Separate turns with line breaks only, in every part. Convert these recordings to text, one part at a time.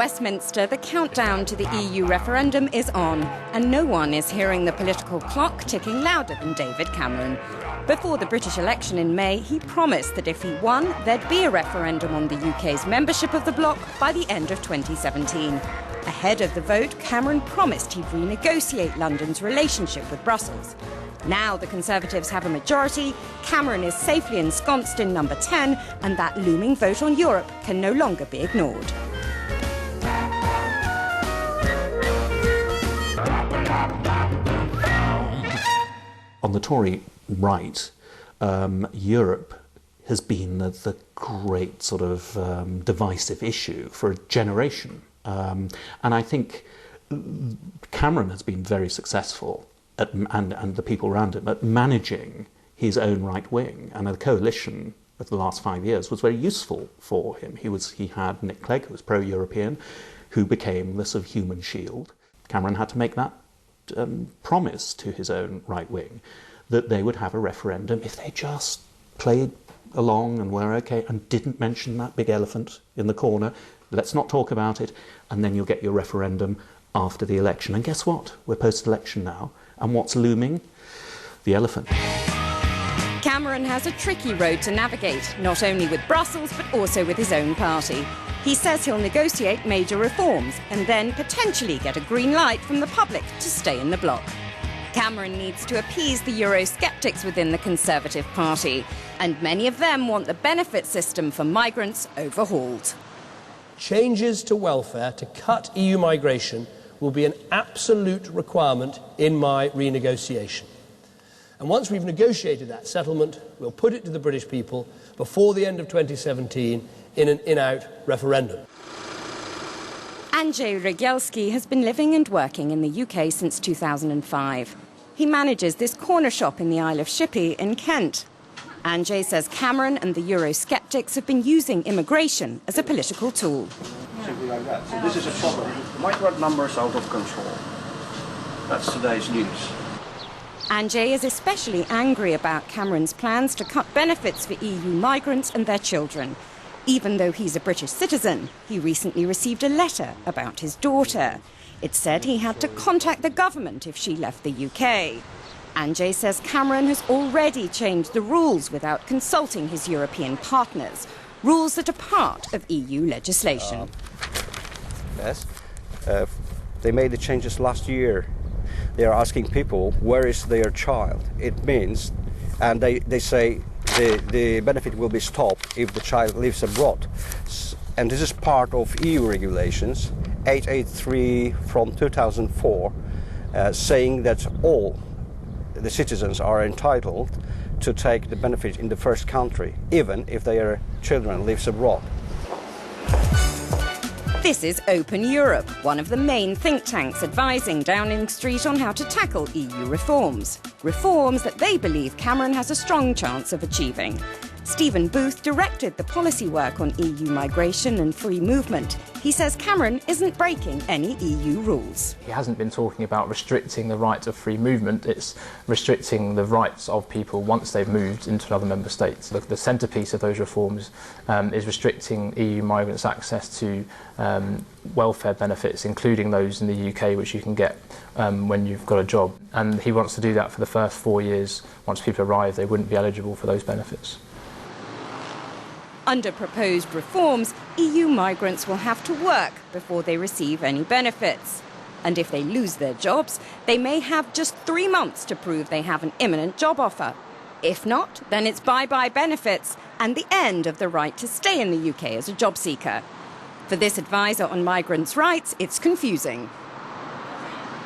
Westminster, the countdown to the EU referendum is on, and no one is hearing the political clock ticking louder than David Cameron. Before the British election in May, he promised that if he won, there'd be a referendum on the UK's membership of the bloc by the end of 2017. Ahead of the vote, Cameron promised he'd renegotiate London's relationship with Brussels. Now the Conservatives have a majority, Cameron is safely ensconced in number 10, and that looming vote on Europe can no longer be ignored.
On the Tory right, Europe has been the great sort of divisive issue for a generation. And I think Cameron has been very successal and the people around him at managing his own right wing, and the coalition of the last 5 years was very useful for him. He had Nick Clegg, who was pro-European, who became the sort of human shield. Cameron had to make that promise to his own right wing that they would have a referendum if they just played along and were okay and didn't mention that big elephant in the corner. Let's not talk about it, and then you'll get your referendum after the election. And guess what? We're post-election now. And what's looming? The elephant.
Cameron has a tricky road to navigate, not only with Brussels, but also with his own party. He says he'll negotiate major reforms and then potentially get a green light from the public to stay in the bloc. Cameron needs to appease the Eurosceptics within the Conservative Party, and many of them want the benefit system for migrants overhauled.
Changes to welfare to cut EU migration will be an absolute requirement in my renegotiation. And once we've negotiated that settlement, we'll put it to the British people before the end of 2017 in an in-out referendum.
Andrzej Rygielski has been living and working in the UK since 2005. He manages this corner shop in the Isle of Shippey in Kent. Andrzej says Cameron and the Eurosceptics have been using immigration as a political tool.
Simply like that. So this is a problem. Migrant numbers out of control. That's today's news.
Andrzej is especially angry about Cameron's plans to cut benefits for EU migrants and their children. Even though he's a British citizen, he recently received a letter about his daughter. It said he had to contact the government if she left the UK. Andrzej says Cameron has already changed the rules without consulting his European partners, rules that are part of EU legislation.
Yes, they made the changes last year. They are asking people, where is their child? It means, and they say the benefit will be stopped if the child lives abroad. And this is part of EU regulations, 883 from 2004, saying that all the citizens are entitled to take the benefit in the first country, even if their children lives abroad.
This is Open Europe, one of the main think tanks advising Downing Street on how to tackle EU reforms. Reforms that they believe Cameron has a strong chance of achieving. Stephen Booth directed the policy work on EU migration and free movement. He says Cameron isn't breaking any EU rules.
He hasn't been talking about restricting the right of free movement, it's restricting the rights of people once they've moved into another member state. The centrepiece of those reforms is restricting EU migrants' access to welfare benefits, including those in the UK which you can get when you've got a job. And he wants to do that for the first 4 years. Once people arrive, they wouldn't be eligible for those benefits.
Under proposed reforms, EU migrants will have to work before they receive any benefits. And if they lose their jobs, they may have just 3 months to prove they have an imminent job offer. If not, then it's bye-bye benefits and the end of the right to stay in the UK as a job seeker. For this advisor on migrants' rights, it's confusing.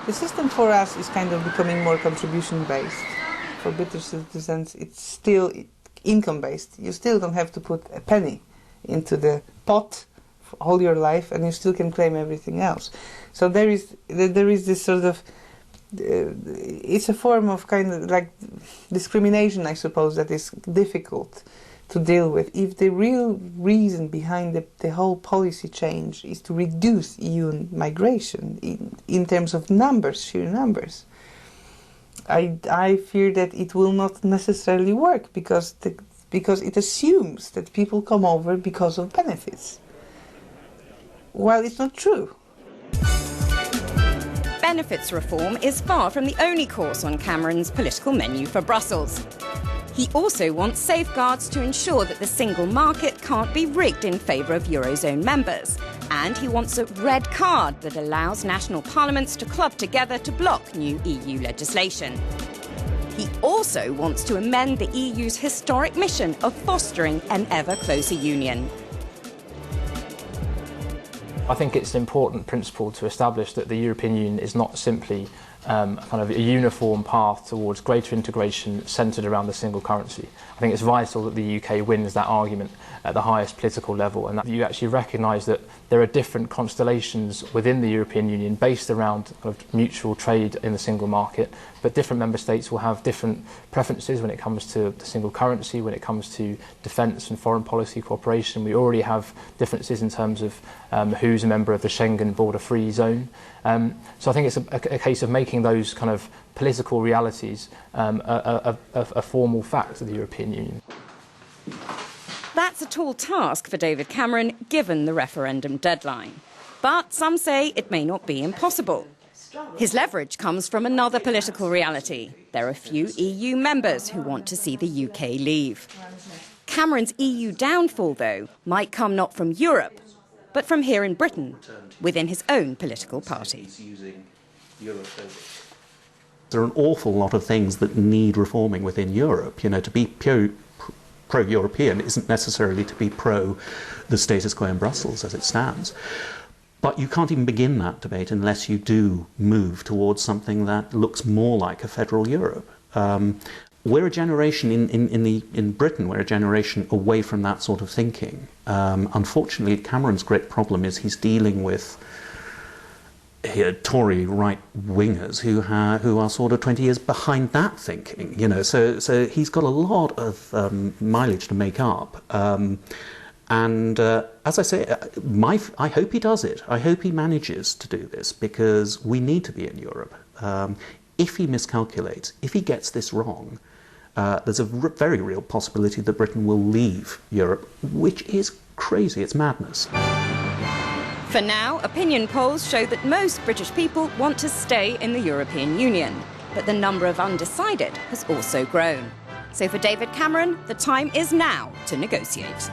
The system for us is kind of becoming more contribution-based. For British citizens, it's still income-based. You still don't have to put a penny into the pot for all your life, and you still can claim everything else. So there is this sort of it's a form of kind of like discrimination, I suppose, that is difficult to deal with. If the real reason behind the whole policy change is to reduce EU migration in terms of numbers, sheer numbers, I fear that it will not necessarily work because it assumes that people come over because of benefits. Well, it's not true.
Benefits reform is far from the only course on Cameron's political menu for Brussels. He also wants safeguards to ensure that the single market can't be rigged in favour of Eurozone members. And he wants a red card that allows national parliaments to club together to block new EU legislation. He also wants to amend the EU's historic mission of fostering an ever closer union.
I think it's an important principle to establish that the European Union is not simply kind of a uniform path towards greater integration centred around the single currency. I think it's vital that the UK wins that argument at the highest political level, and that you actually recognise that there are different constellations within the European Union based around kind of mutual trade in the single market, but different member states will have different preferences when it comes to the single currency, when it comes to defence and foreign policy cooperation. We already have differences in terms of who's a member of the Schengen border-free zone. So I think it's a case of making those kind of political realities a formal fact of the European Union.
That's a tall task for David Cameron, given the referendum deadline. But some say it may not be impossible. His leverage comes from another political reality. There are few EU members who want to see the UK leave. Cameron's EU downfall, though, might come not from Europe, but from here in Britain, within his own political party.
There are an awful lot of things that need reforming within Europe. You know, to be pro-European isn't necessarily to be pro the status quo in Brussels as it stands. But you can't even begin that debate unless you do move towards something that looks more like a federal Europe. We're a generation in Britain, we're a generation away from that sort of thinking. Unfortunately, Cameron's great problem is he's dealing with Tory right-wingers who are sort of 20 years behind that thinking, you know. So he's got a lot of mileage to make up. And as I say, I hope he does it. I hope he manages to do this, because we need to be in Europe. If he miscalculates, if he gets this wrong, there's a very real possibility that Britain will leave Europe, which is crazy. It's madness.
For now, opinion polls show that most British people want to stay in the European Union. But the number of undecided has also grown. So for David Cameron, the time is now to negotiate.